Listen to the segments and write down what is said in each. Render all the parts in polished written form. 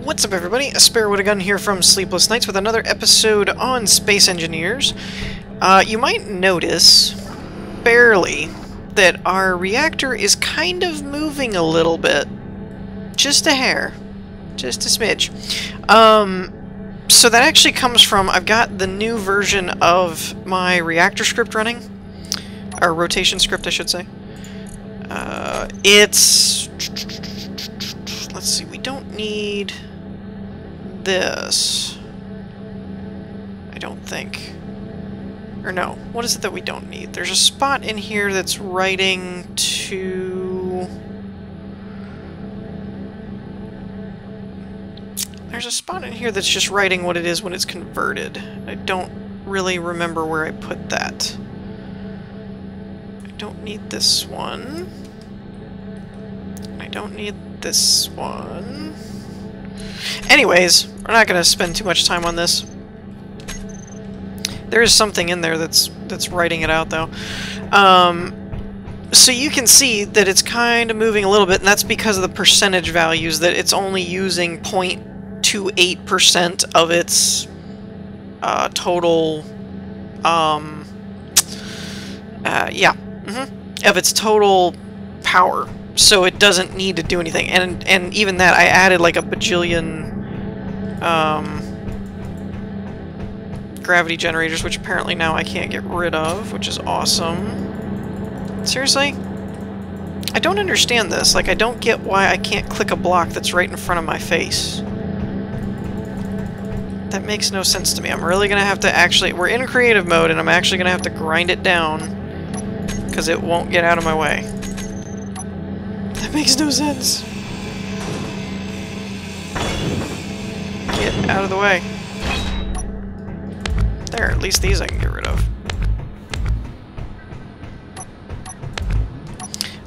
What's up, everybody? A Spare with a Gun here from Sleepless Nights with another episode on Space Engineers. You might notice, barely, that our reactor is kind of moving a little bit. Just a hair. Just a smidge. So that actually comes from, I've got the new version of my reactor script running. Or rotation script, I should say. It's... Let's see, we don't need this. I don't think. Or no, what is it that we don't need? There's a spot in here that's writing to... There's a spot in here that's just writing what it is when it's converted. I don't really remember where I put that. I don't need this one. I don't need this one. Anyways, we're not going to spend too much time on this. There is something in there that's writing it out, though. So you can see that it's kind of moving a little bit, and that's because of the percentage values, that it's only using 0.28% of its total, of its total power. So it doesn't need to do anything, and even that, I added like a bajillion gravity generators, which apparently now I can't get rid of, which is awesome. Seriously? I don't understand this. Like, I don't get why I can't click a block that's right in front of my face. That makes no sense to me. I'm really gonna have to actually... We're in creative mode, and I'm actually gonna have to grind it down, because it won't get out of my way. That makes no sense. Get out of the way. There, at least these I can get rid of.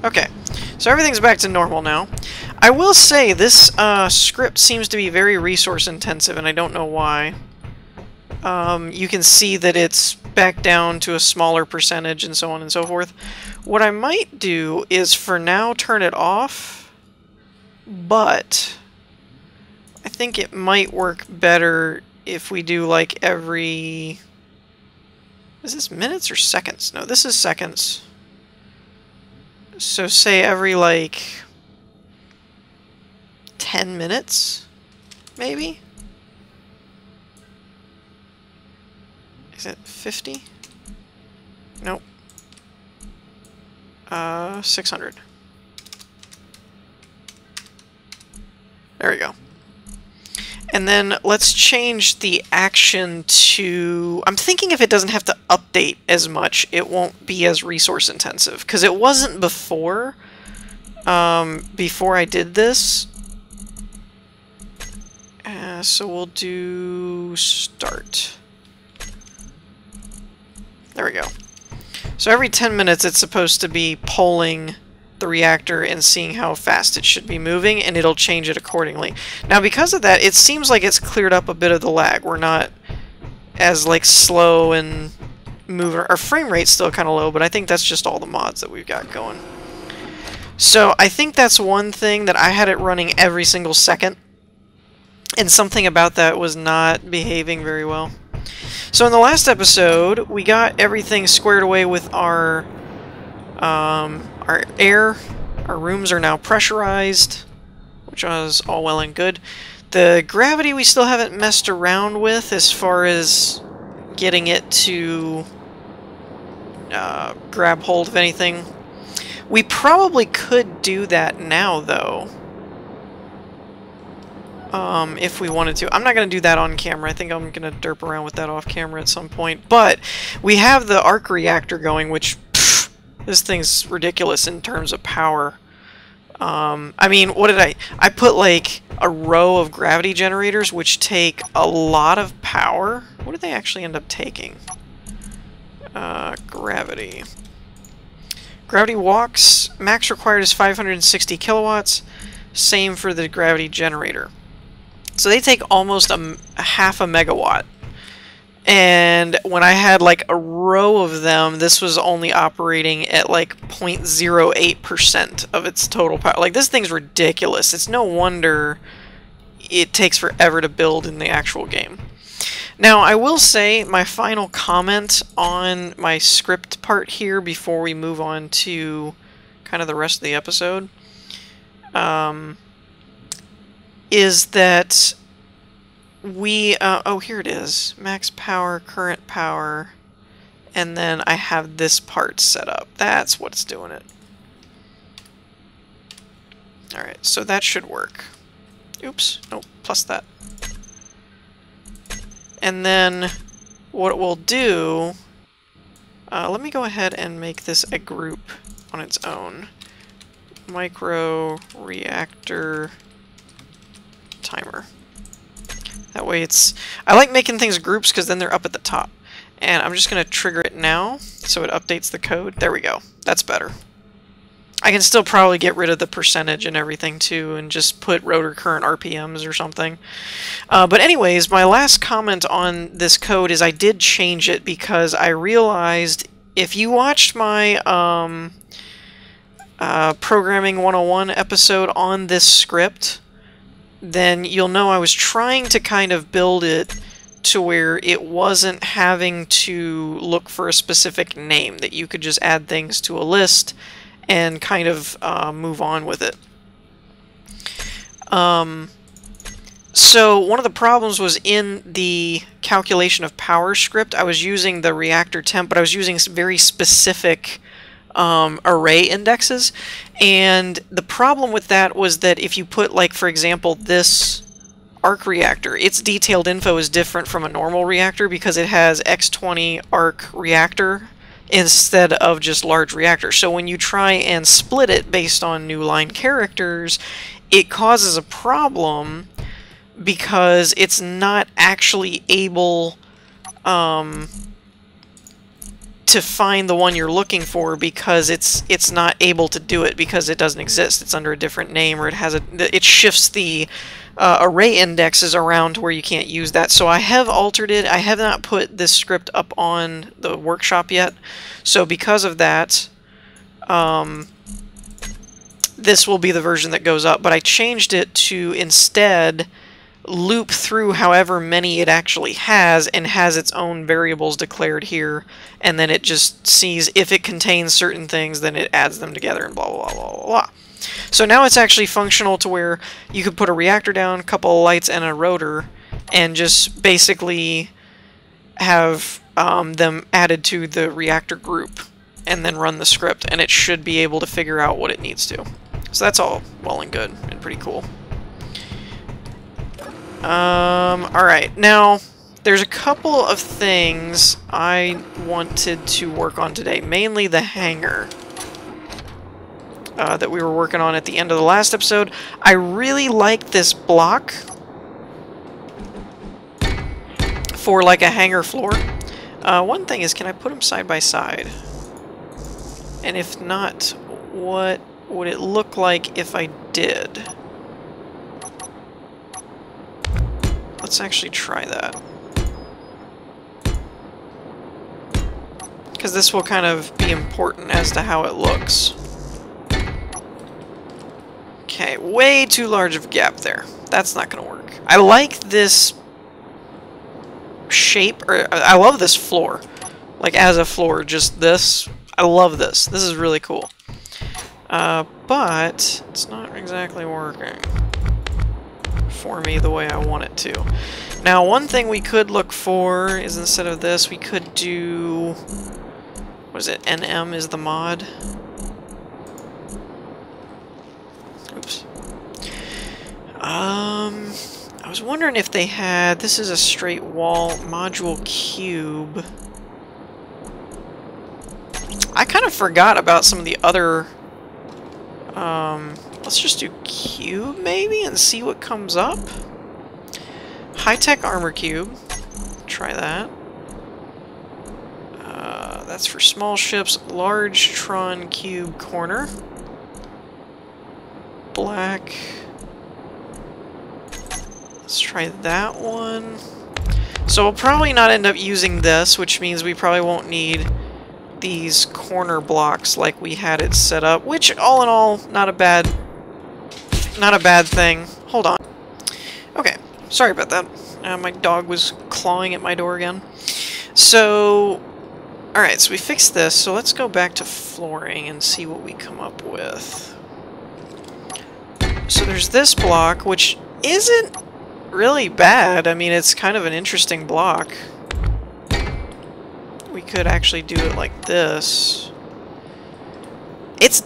Okay, so everything's back to normal now. I will say this script seems to be very resource intensive, and I don't know why. You can see that it's back down to a smaller percentage and so on and so forth. What I might do is for now turn it off, but I think it might work better if we do like every... Is this minutes or seconds? No, this is seconds. So say every like 10 minutes, maybe? Is it 50? Nope. 600. There we go. And then let's change the action to... I'm thinking if it doesn't have to update as much, it won't be as resource intensive. Because it wasn't before. Before I did this. So we'll do start. There we go. So every 10 minutes it's supposed to be polling the reactor and seeing how fast it should be moving, and it'll change it accordingly. Now because of that, it seems like it's cleared up a bit of the lag. We're not as like slow and moving. Our frame rate's still kind of low, but I think that's just all the mods that we've got going. So I think that's one thing, that I had it running every single second, and something about that was not behaving very well. So in the last episode, we got everything squared away with our air. Our rooms are now pressurized, which was all well and good. The gravity we still haven't messed around with as far as getting it to grab hold of anything. We probably could do that now, though. If we wanted to. I'm not going to do that on camera. I think I'm going to derp around with that off camera at some point. But we have the arc reactor going, which, pff, this thing's ridiculous in terms of power. I mean, what did I put like a row of gravity generators, which take a lot of power. What did they actually end up taking? Gravity. Gravity walks. Max required is 560 kilowatts. Same for the gravity generator. So they take almost a half a megawatt. And when I had like a row of them, this was only operating at like 0.08% of its total power. Like, this thing's ridiculous. It's no wonder it takes forever to build in the actual game. Now, I will say my final comment on my script part here before we move on to kind of the rest of the episode is that we, oh, here it is, max power, current power, and then I have this part set up. That's what's doing it. Alright, so that should work. Oops, nope, plus that. And then what we'll do, let me go ahead and make this a group on its own. Micro reactor timer. That way it's... I like making things groups because then they're up at the top. And I'm just going to trigger it now so it updates the code. There we go. That's better. I can still probably get rid of the percentage and everything too and just put rotor current RPMs or something. But anyways, my last comment on this code is I did change it because I realized if you watched my Programming 101 episode on this script, then you'll know I was trying to kind of build it to where it wasn't having to look for a specific name, that you could just add things to a list and kind of move on with it. So one of the problems was in the calculation of power script, I was using the reactor temp, but I was using very specific array indexes, and the problem with that was that if you put, like, for example, this arc reactor, its detailed info is different from a normal reactor because it has X20 arc reactor instead of just large reactor. So when you try and split it based on new line characters, it causes a problem because it's not actually able to find the one you're looking for because it's not able to do it because it doesn't exist. It's under a different name, or it shifts the array indexes around to where you can't use that. So I have altered it. I have not put this script up on the workshop yet. So because of that, this will be the version that goes up. But I changed it to instead loop through however many it actually has and has its own variables declared here, and then it just sees if it contains certain things, then it adds them together and blah blah blah blah blah. So now it's actually functional to where you could put a reactor down, a couple of lights, and a rotor, and just basically have them added to the reactor group, and then run the script, and it should be able to figure out what it needs to. So that's all well and good and pretty cool. Alright, now there's a couple of things I wanted to work on today, mainly the hangar that we were working on at the end of the last episode. I really like this block for like a hangar floor. One thing is, can I put them side by side? And if not, what would it look like if I did? Let's actually try that. Because this will kind of be important as to how it looks. Okay, way too large of a gap there. That's not going to work. I like this shape, or I love this floor. Like, as a floor, just this. I love this. This is really cool. But it's not exactly working for me the way I want it to. Now, one thing we could look for is, instead of this, we could do... what is it? NM is the mod. Oops. I was wondering if they had... this is a straight wall module cube. I kind of forgot about some of the other... let's just do cube, maybe, and see what comes up. High-tech armor cube. Try that. That's for small ships. Large Tron cube corner. Black. Let's try that one. So we'll probably not end up using this, which means we probably won't need these corner blocks like we had it set up, which all in all, not a bad thing. Hold on. Okay, sorry about that. My dog was clawing at my door again. So, alright, so we fixed this, so let's go back to flooring and see what we come up with. So there's this block, which isn't really bad. I mean, it's kind of an interesting block. We could actually do it like this. It's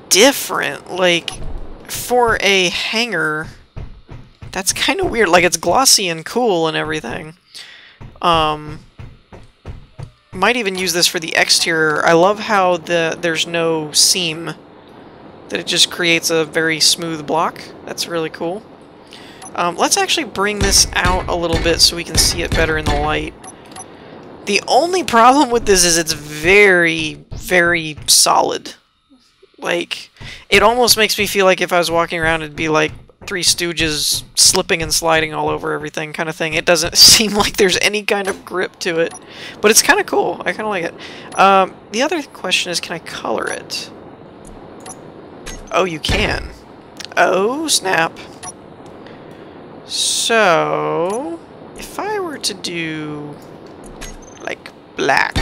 different, like, for a hangar, that's kind of weird. Like, it's glossy and cool and everything. Might even use this for the exterior. I love how there's no seam, that it just creates a very smooth block. That's really cool. Let's actually bring this out a little bit so we can see it better in the light. The only problem with this is it's very, very solid. Like, it almost makes me feel like if I was walking around, it'd be like Three Stooges slipping and sliding all over everything kind of thing. It doesn't seem like there's any kind of grip to it. But it's kind of cool. I kind of like it. The other question is, can I color it? Oh, you can. Oh, snap. So, if I were to do, like, black,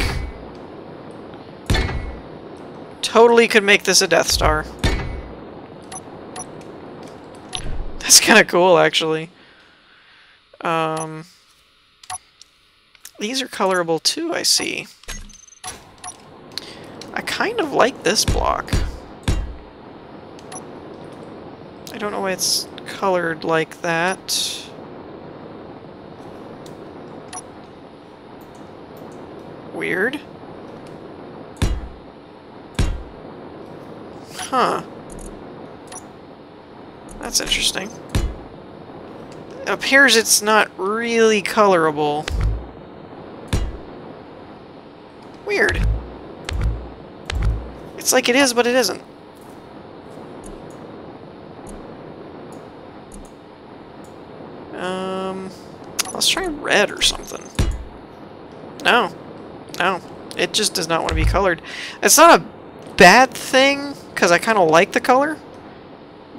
totally could make this a Death Star. That's kind of cool, actually. These are colorable too, I see. I kind of like this block. I don't know why it's colored like that. Weird. Huh. That's interesting. It appears it's not really colorable. Weird. It's like it is, but it isn't. Let's try red or something. No. No. It just does not want to be colored. It's not a bad thing, because I kind of like the color,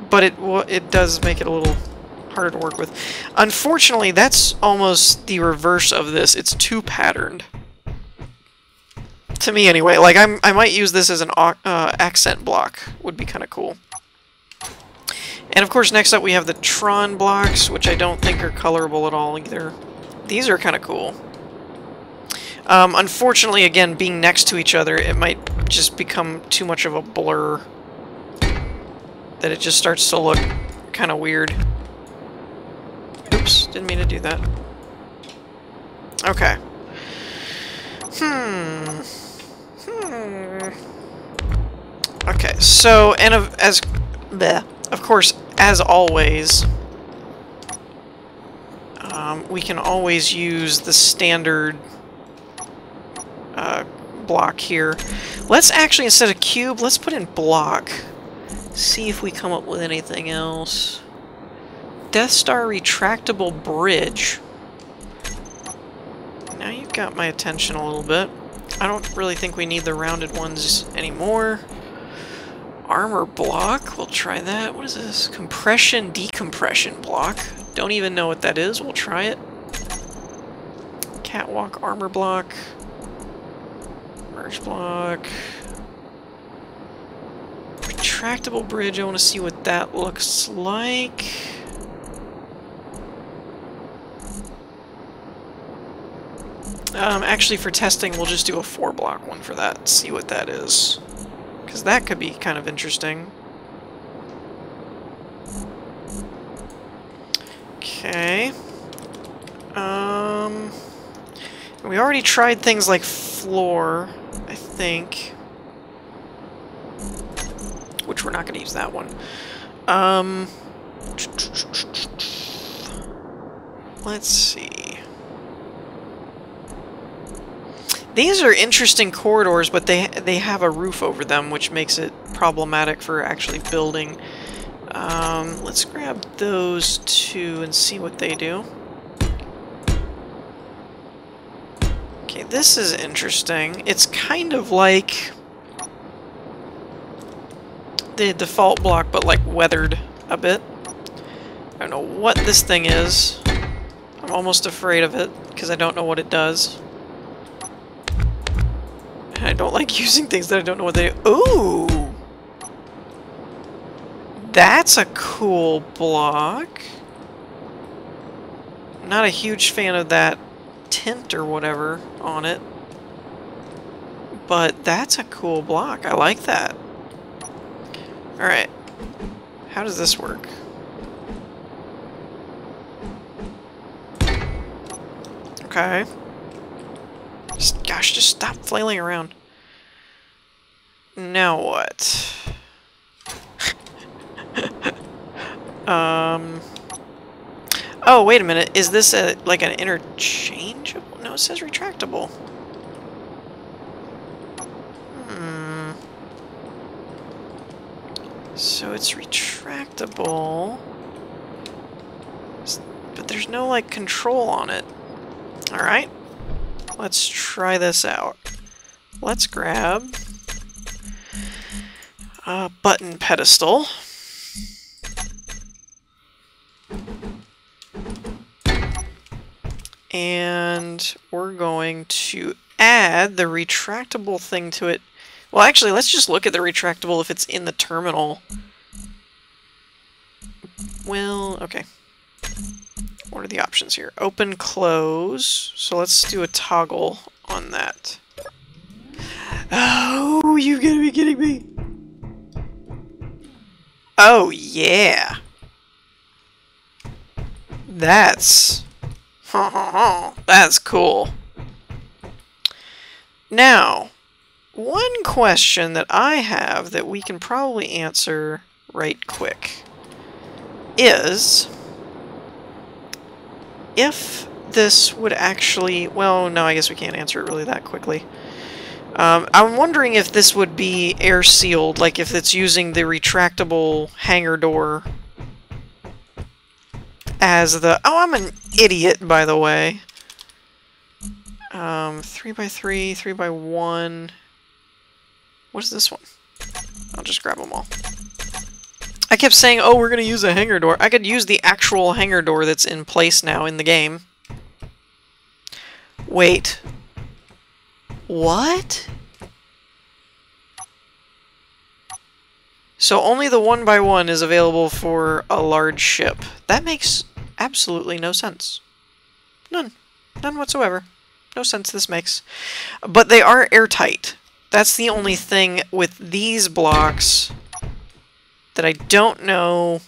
but it does make it a little harder to work with. Unfortunately, that's almost the reverse of this. It's too patterned. To me, anyway. Like, I might use this as an accent block. Would be kind of cool. And of course, next up we have the Tron blocks, which I don't think are colorable at all either. These are kind of cool. Unfortunately, again, being next to each other, it might just become too much of a blur. That it just starts to look kind of weird. Oops, didn't mean to do that. Okay. Okay, so, and of course, as always, we can always use the standard block here. Let's actually, instead of cube, let's put in block. See if we come up with anything else. Death Star retractable bridge. Now you've got my attention a little bit. I don't really think we need the rounded ones anymore. Armor block, we'll try that. What is this? Compression, decompression block. Don't even know what that is. We'll try it. Catwalk armor block. Merge block. Retractable bridge, I want to see what that looks like. Actually, for testing, we'll just do a 4-block one for that. See what that is. Because that could be kind of interesting. Okay. We already tried things like floor, I think. Which we're not going to use that one. Let's see. These are interesting corridors, but they have a roof over them, which makes it problematic for actually building. Let's grab those two and see what they do. Okay, this is interesting. It's kind of like the default block, but like weathered a bit. I don't know what this thing is. I'm almost afraid of it, because I don't know what it does. And I don't like using things that I don't know what they do. Ooh! That's a cool block. Not a huge fan of that tint or whatever on it. But that's a cool block. I like that. Alright. How does this work? Okay. Gosh, just stop flailing around. Now what? Oh, wait a minute. Is this like an interchangeable? No, it says retractable. So it's retractable. But there's no, like, control on it. Alright. Let's try this out. Let's grab a button pedestal. And we're going to add the retractable thing to it. Well, actually, let's just look at the retractable if it's in the terminal. Well, okay. What are the options here? Open, close. So let's do a toggle on that. Oh, you gotta be kidding me. Oh, yeah. That's... that's cool. Now, one question that I have that we can probably answer right quick is if this would actually... well, no, I guess we can't answer it really that quickly. I'm wondering if this would be air-sealed, like if it's using the retractable hangar door as the... oh, I'm an idiot, by the way. 3x3, 3x1... what is this one? I'll just grab them all. I kept saying, oh, we're going to use a hangar door. I could use the actual hangar door that's in place now in the game. Wait. What? So only the 1x1 is available for a large ship. That makes absolutely no sense. None. None whatsoever. No sense this makes. But they are airtight. That's the only thing with these blocks that I don't know.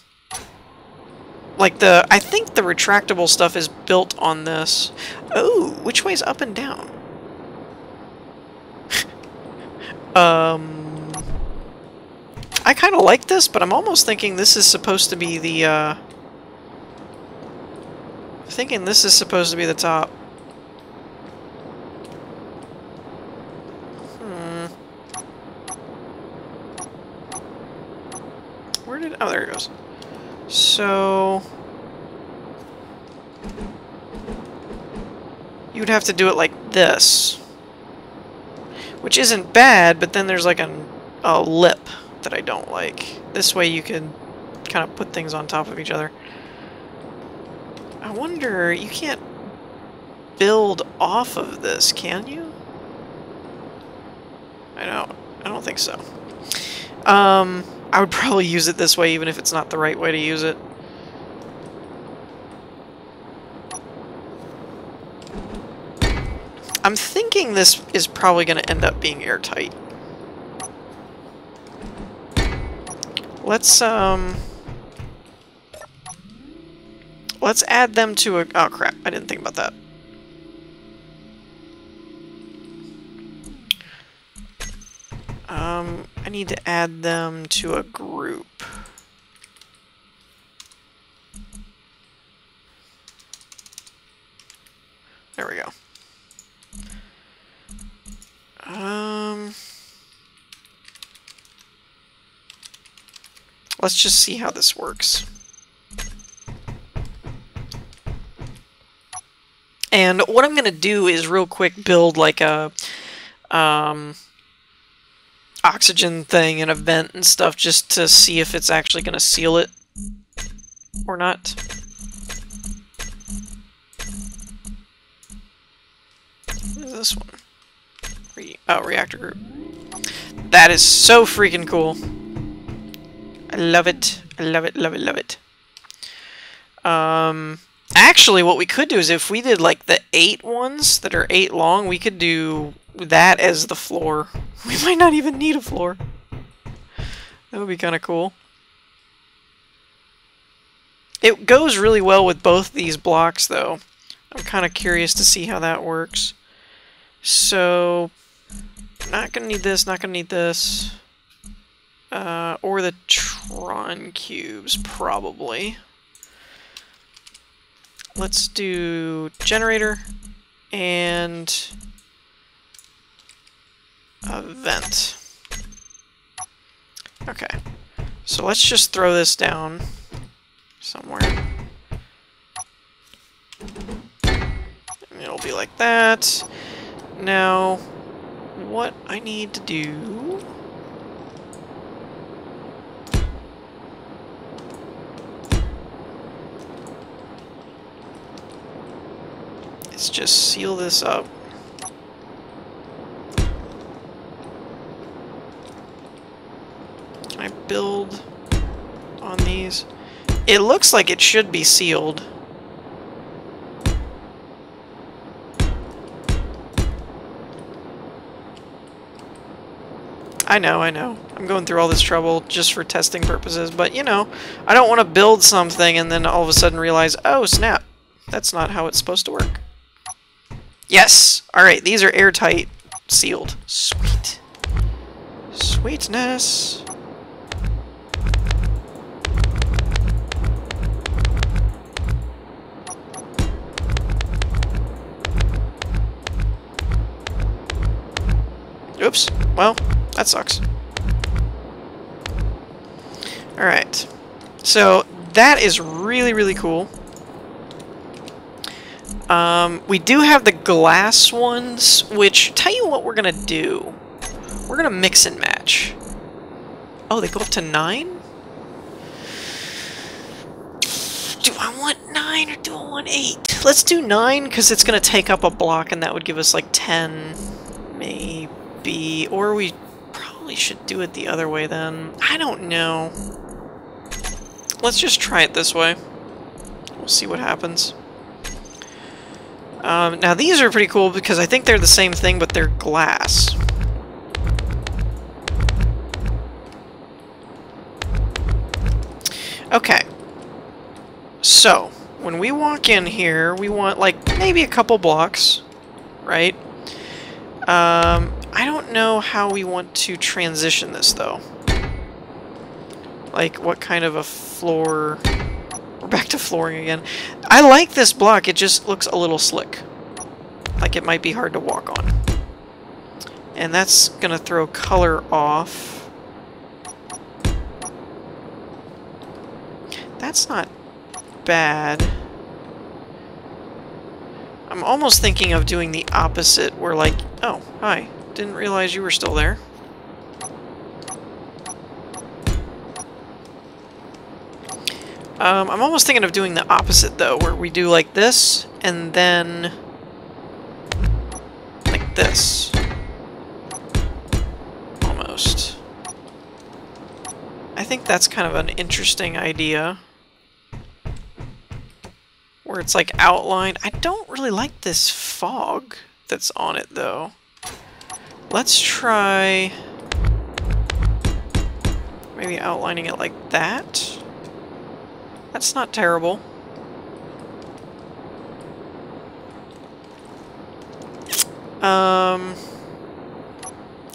Like I think the retractable stuff is built on this. Oh, which way's up and down? I kind of like this, but I'm almost thinking this is supposed to be the, I'm thinking this is supposed to be the top. Where did... oh, there it goes. So... you would have to do it like this. Which isn't bad, but then there's like a lip that I don't like. This way you can kind of put things on top of each other. I wonder... you can't build off of this, can you? I don't think so. I would probably use it this way, even if it's not the right way to use it. I'm thinking this is probably going to end up being airtight. Let's add them to a... oh, crap. I didn't think about that. I need to add them to a group. There we go. Let's just see how this works. And what I'm going to do is real quick build like a oxygen thing and a vent and stuff just to see if it's actually going to seal it. Or not. What is this one? Reactor group. That is so freaking cool. I love it. I love it, love it, love it. Actually, what we could do is if we did like the 8 ones that are 8 long, we could do that as the floor. We might not even need a floor. That would be kind of cool. It goes really well with both these blocks, though. I'm kind of curious to see how that works. So, not gonna need this, not gonna need this. Or the Tron cubes, probably. Let's do generator and a vent. Okay, so let's just throw this down somewhere. And it'll be like that. Now, what I need to do... is just seal this up. Can I build on these? It looks like it should be sealed. I know. I'm going through all this trouble just for testing purposes, but you know, I don't want to build something and then all of a sudden realize, oh snap, that's not how it's supposed to work. Yes! Alright, these are airtight, sealed. Sweet. Sweetness. Oops. Well, that sucks. Alright. So, that is really, really cool. We do have the glass ones, which, tell you what we're gonna do. We're gonna mix and match. Oh, they go up to 9? Do I want 9 or do I want 8? Let's do 9, because it's gonna take up a block, and that would give us like 10, maybe. Or we probably should do it the other way then. I don't know. Let's just try it this way. We'll see what happens. Now these are pretty cool because I think they're the same thing, but they're glass. Okay. So, when we walk in here, we want, like, maybe a couple blocks, right? I don't know how we want to transition this, though. Like, what kind of a floor... We're back to flooring again. I like this block, it just looks a little slick. Like it might be hard to walk on. And that's gonna throw color off. That's not bad. I'm almost thinking of doing the opposite, where like, oh, hi, didn't realize you were still there. I'm almost thinking of doing the opposite, though, where we do like this, and then like this. Almost. I think that's kind of an interesting idea. Where it's like outlined. I don't really like this fog that's on it, though. Let's try maybe outlining it like that. That's not terrible.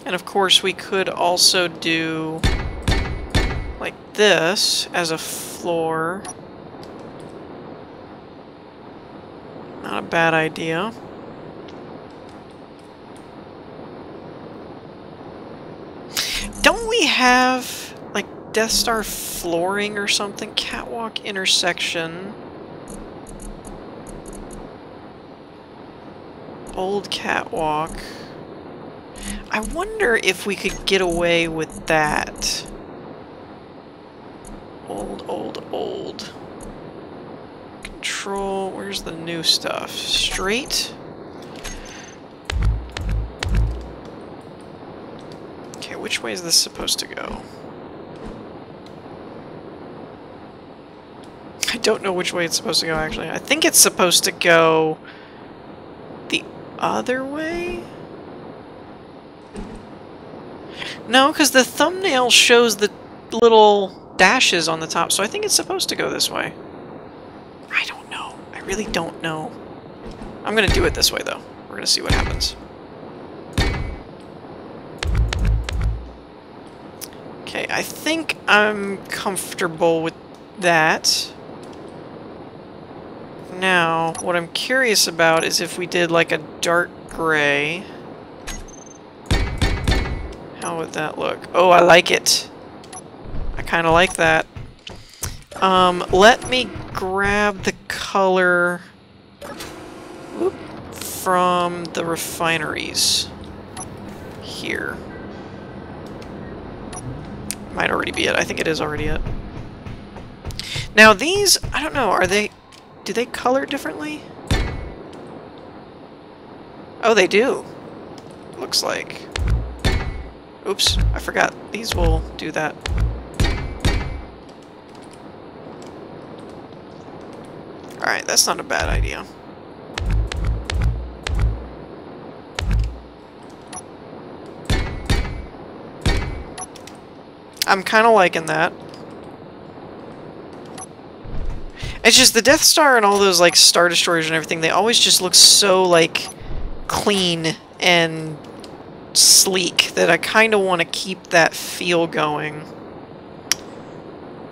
And of course we could also do like this as a floor. Not a bad idea. Don't we have like Death Star flooring or something? Catwalk intersection. Old catwalk. I wonder if we could get away with that. Old. control. Where's the new stuff? Straight. Okay, which way is this supposed to go? I don't know which way it's supposed to go, actually. I think it's supposed to go the other way? No, because the thumbnail shows the little dashes on the top, so I think it's supposed to go this way. I don't know. I really don't know. I'm going to do it this way, though. We're going to see what happens. Okay, I think I'm comfortable with that. Now, what I'm curious about is if we did like a dark gray. How would that look? Oh, I like it. I kind of like that. Let me grab the color from the refineries here. Might already be it. I think it is already it. Now these, I don't know, do they color differently? Oh, they do. Looks like. Oops, I forgot. These will do that. Alright, that's not a bad idea. I'm kind of liking that. It's just the Death Star and all those, like, Star Destroyers and everything, they always just look so, like, clean and sleek that I kind of want to keep that feel going.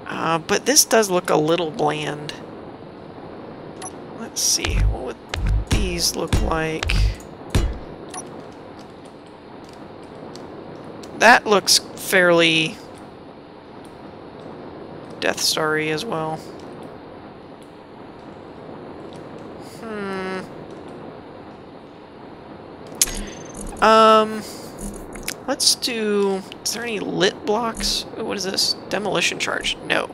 But this does look a little bland. Let's see, what would these look like? That looks fairly Death Star-y as well. Let's do... Is there any lit blocks? Ooh, what is this? Demolition charge. No.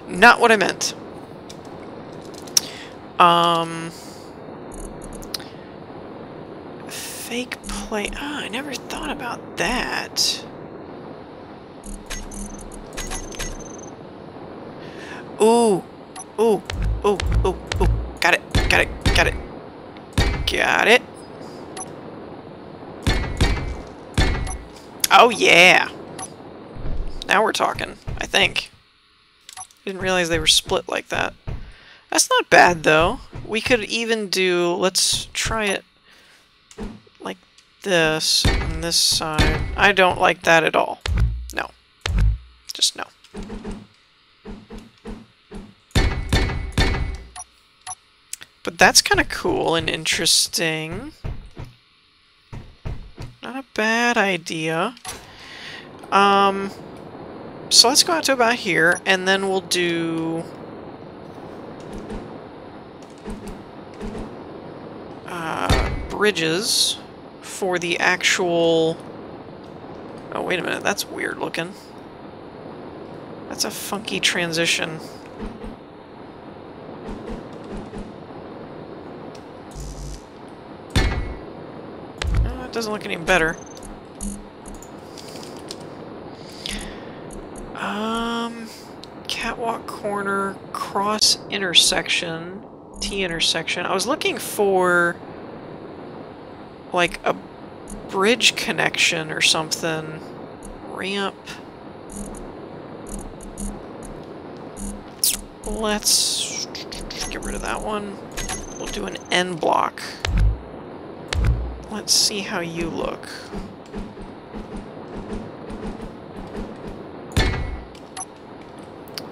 Not what I meant. Fake plate. Ah, I never thought about that. Ooh. Ooh. Ooh. Ooh. Ooh. Got it. Got it. Got it. Got it. Oh, yeah. Now we're talking, I think. Didn't realize they were split like that. That's not bad, though. We could even do... Let's try it like this on this side. I don't like that at all. No. Just no. But that's kind of cool and interesting. Not a bad idea. So let's go out to about here, and then we'll do... bridges for the actual... Oh, wait a minute, that's weird looking. That's a funky transition. Oh, it doesn't look any better. Catwalk corner, cross intersection, T intersection. I was looking for like a bridge connection or something. Ramp. Let's get rid of that one. We'll do an end block. Let's see how you look.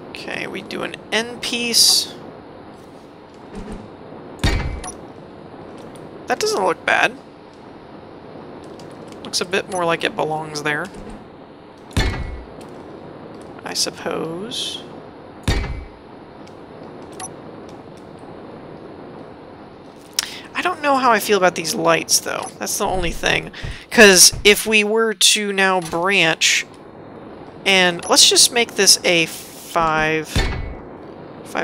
Okay, we do an end piece. That doesn't look bad. Looks a bit more like it belongs there, I suppose. I don't know how I feel about these lights, though. That's the only thing. Because if we were to now branch, and let's just make this a 5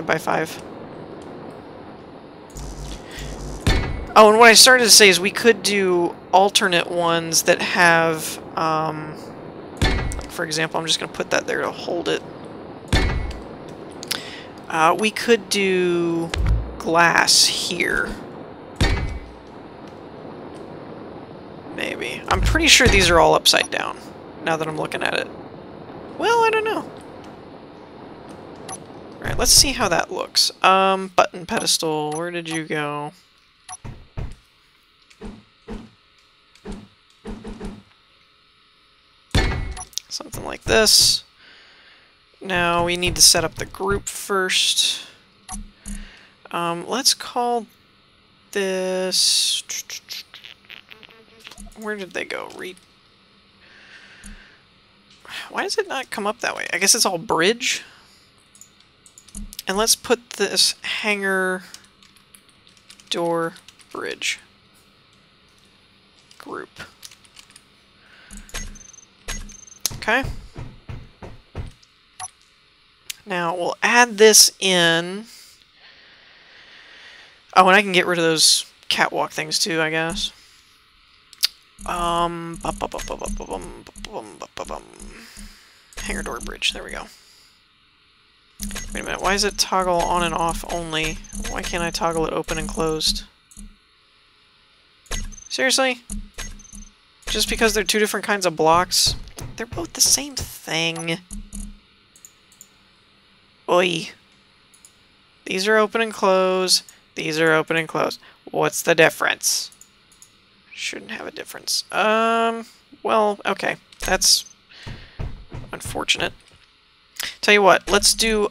by 5. Oh, and what I started to say is we could do alternate ones that have, like for example, I'm just going to put that there to hold it. We could do glass here. Maybe. I'm pretty sure these are all upside down, now that I'm looking at it. Well, I don't know. Alright, let's see how that looks. Button pedestal, where did you go? Something like this. Now we need to set up the group first. Let's call this... Where did they go? Why does it not come up that way? I guess it's all bridge. And let's put this hangar door bridge group. Okay. Now we'll add this in. Oh, and I can get rid of those catwalk things too, I guess. Hangar door bridge. There we go. Wait a minute. Why is it toggle on and off only? Why can't I toggle it open and closed? Seriously? Just because they're two different kinds of blocks? They're both the same thing. Oi. These are open and close. These are open and close. What's the difference? Shouldn't have a difference. Well, okay. That's unfortunate. Tell you what, let's do,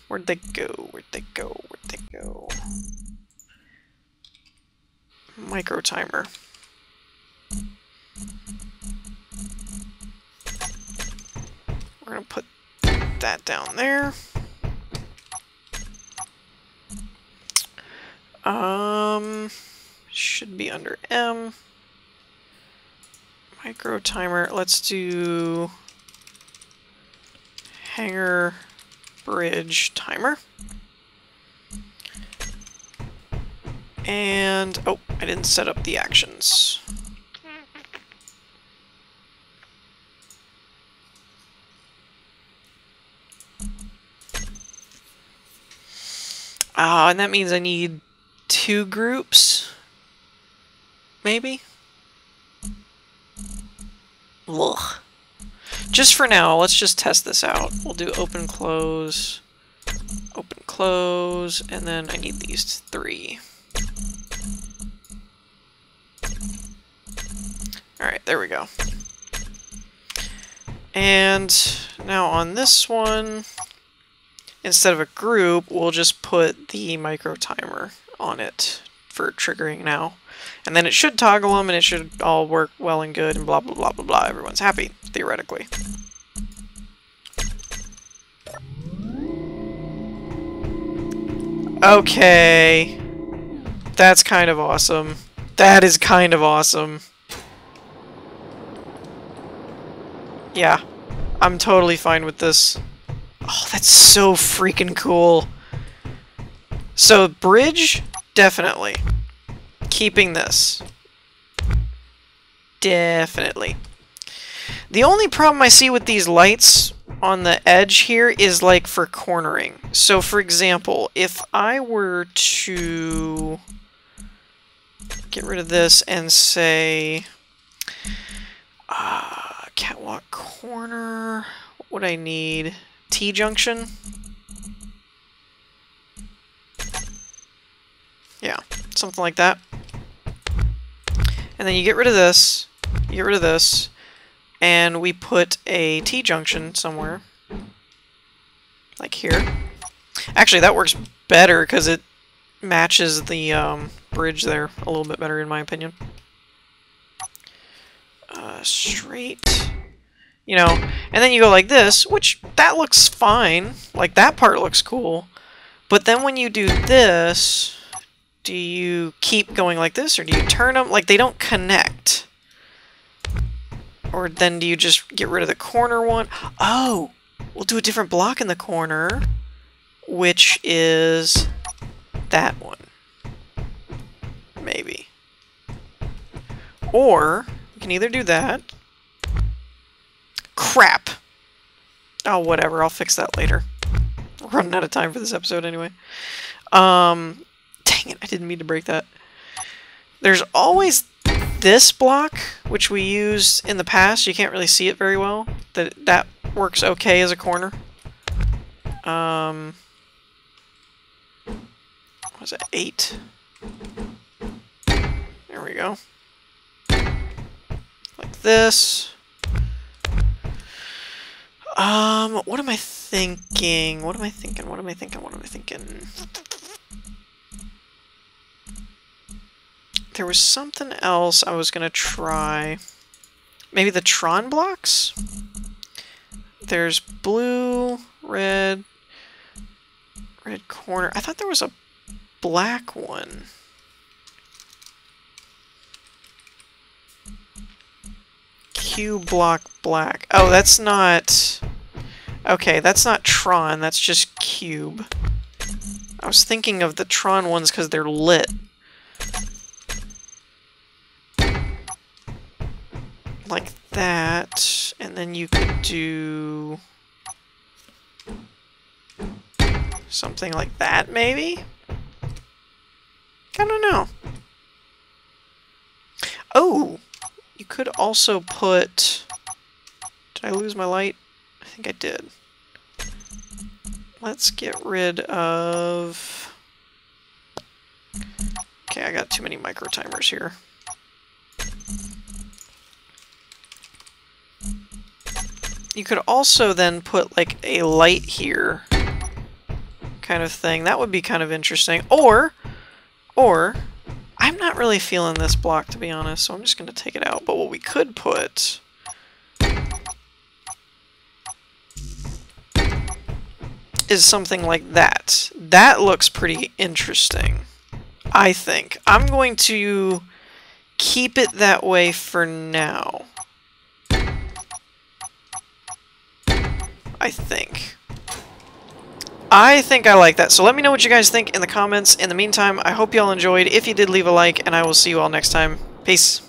where'd they go? Where'd they go? Where'd they go? Micro timer. We're gonna put that down there. Should be under M. Micro timer. Let's do hangar bridge timer. And oh, I didn't set up the actions. And that means I need 2 groups, maybe? Ugh. Just for now, let's just test this out. We'll do open, close, and then I need these 3. Alright, there we go. And now on this one, instead of a group, we'll just put the micro timer on it for triggering now. And then it should toggle them, and it should all work well and good, and blah, blah, blah, blah, blah. Everyone's happy, theoretically. Okay. That's kind of awesome. That is kind of awesome. Yeah. I'm totally fine with this. Oh, that's so freaking cool. So, bridge? Definitely. Keeping this. Definitely. The only problem I see with these lights on the edge here is like for cornering. So, for example, if I were to get rid of this and say catwalk corner, what would I need? T-junction? Yeah, something like that. And then you get rid of this, you get rid of this, and we put a T-junction somewhere. Like here. Actually, that works better because it matches the bridge there a little bit better, in my opinion. Straight. You know, and then you go like this, which, that looks fine. Like, that part looks cool. But then when you do this, do you keep going like this, or do you turn them? Like, they don't connect. Or then do you just get rid of the corner one? Oh! We'll do a different block in the corner, which is that one. maybe. Or, we can either do that. Crap! Oh, whatever, I'll fix that later. We're running out of time for this episode anyway. Dang it, I didn't mean to break that. There's always this block, which we used in the past. You can't really see it very well. That works okay as a corner. What was it, 8? There we go. Like this. What am I thinking? What am I thinking? What am I thinking? What am I thinking? There was something else I was gonna try. Maybe the Tron blocks? There's blue, red corner. I thought there was a black one. Cube block black. Oh, that's not... Okay, that's not Tron, that's just cube. I was thinking of the Tron ones because they're lit. Like that, and then you could do something like that, maybe? I don't know. Oh! You could also put... Did I lose my light? I think I did. Let's get rid of... Okay, I got too many micro timers here. You could also then put like a light here kind of thing. That would be kind of interesting. Or I'm not really feeling this block, to be honest, so I'm just going to take it out. But what we could put is something like that. That looks pretty interesting, I think. I'm going to keep it that way for now. I think I like that. So let me know what you guys think in the comments. In the meantime, I hope y'all enjoyed. If you did, leave a like, and I will see you all next time. Peace.